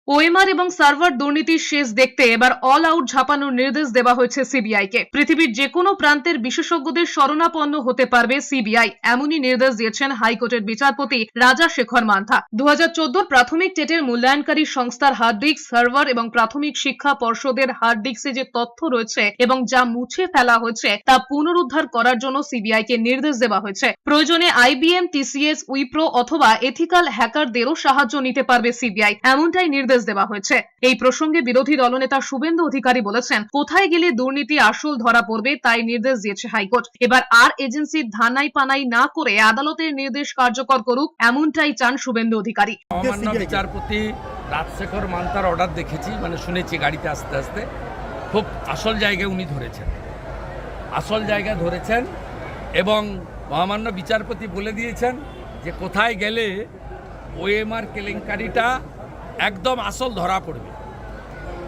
OMR এবং server দুর্নীতির শেষ দেখতে এবার অল আউট ঝাঁপানোর নির্দেশ দেওয়া হয়েছে সিবিআইকে। পৃথিবীর যে কোনো প্রান্তের বিশেষজ্ঞদের শরণাপন্ন হতে পারবে সিবিআই, এমনই নির্দেশ দিয়েছেন হাইকোর্টের বিচারপতি রাজা শেখর মান্থা। 2014 প্রাথমিক টেটের মূল্যায়নকারী সংস্থার হার্ড ডিস্ক, সার্ভার এবং প্রাথমিক শিক্ষা পর্ষদের হার্ড ডিস্কে যে তথ্য রয়েছে এবং যা মুছে ফেলা হয়েছে তা পুনরুদ্ধার করার জন্য সিবিআইকে নির্দেশ দেওয়া হয়েছে। প্রয়োজনে আইবিএম, টিসিএস, উইপ্রো অথবা এথিক্যাল হ্যাকারদেরও সাহায্য নিতে পারবে সিবিআই, এমনটাই নির্দেশ দেওয়া হয়েছে। এই প্রসঙ্গে বিরোধী দলনেতা শুভেন্দু অধিকারী বলেছেন, কোথায় গেলে দুর্নীতি আসল ধরা পড়বে তাই নির্দেশ দিয়েছে হাইকোর্ট। এবার আর এজেন্সির ধানাই পানাই না করে আদালতের নির্দেশ কার্যকর করুক, এমনটাই চান শুভেন্দু অধিকারী। মহামান্য বিচারপতি রাজশেখর মান্থার অর্ডার দেখেছি, শুনেছি গাড়িতে আস্তে আস্তে খুব আসল জায়গায় উনি ধরেছেন, আসল জায়গায় ধরেছেন এবং মহামান্য বিচারপতি বলে দিয়েছেন যে কোথায় গেলে ওএমআর কেলেঙ্কারিটা একদম আসল ধরা পড়বে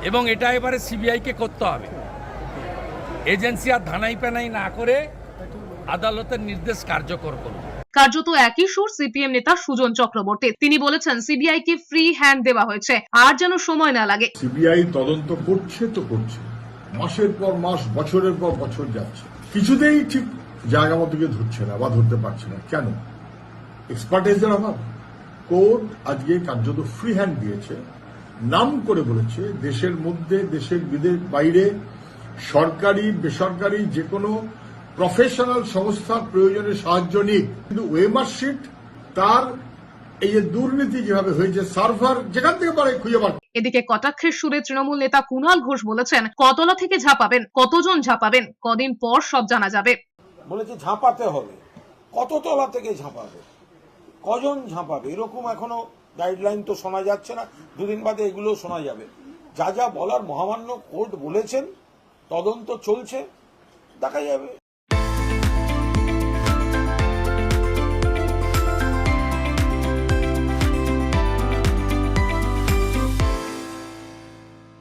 এবং এটা এবারে সিবিআইকে করতে হবে। এজেন্সি আর ধানাই পানাই না করে আদালতের নির্দেশ কার্যকর করবে। কার্যত একই সুর সিপিএম নেতা সুজন চক্রবর্তী। তিনি বলেছেন, সিবিআই কে ফ্রি হ্যান্ড দেওয়া হয়েছে, আর যেন সময় না লাগে। সিবিআই তদন্ত করছে তো করছে, মাসের পর মাস, বছরের পর বছর যাচ্ছে, কিছুতেই ঠিক জায়গা মতো ধরছে না বা ধরতে পারছে না। কেন? এক্সপার্টাইজের অভাব। কোর্ট আজকে কার্যত ফ্রি হ্যান্ড দিয়েছে, নাম করে বলেছে দেশের মধ্যে, দেশের বাইরে সরকারি বেসরকারি যে কোনো প্রফেশনাল সংস্থার প্রয়োজনে সাহায্য নিক। কিন্তু ওএমআর শিট, তার এই যে দুর্নীতি যেভাবে হয়েছে, সার্ভার যেখান থেকে পারে খুঁজে বার। এদিকে কটাক্ষের সুরে তৃণমূল নেতা কুণাল ঘোষ বলেছেন, কতলা থেকে ঝাঁপাবেন, কতজন ঝাঁপাবেন, কদিন পর সব জানা যাবে। বলেছে ঝাঁপাতে হবে, কত তলা থেকে ঝাঁপাবে, কজন ঝাঁপাবে, এরকম এখনো গাইডলাইন তো শোনা যাচ্ছে না। দুদিন বাদে এগুলো শোনা যাবে। যা যা বলার মহামান্য কোর্ট বলেছেন, তদন্ত চলছে, দেখা যাবে।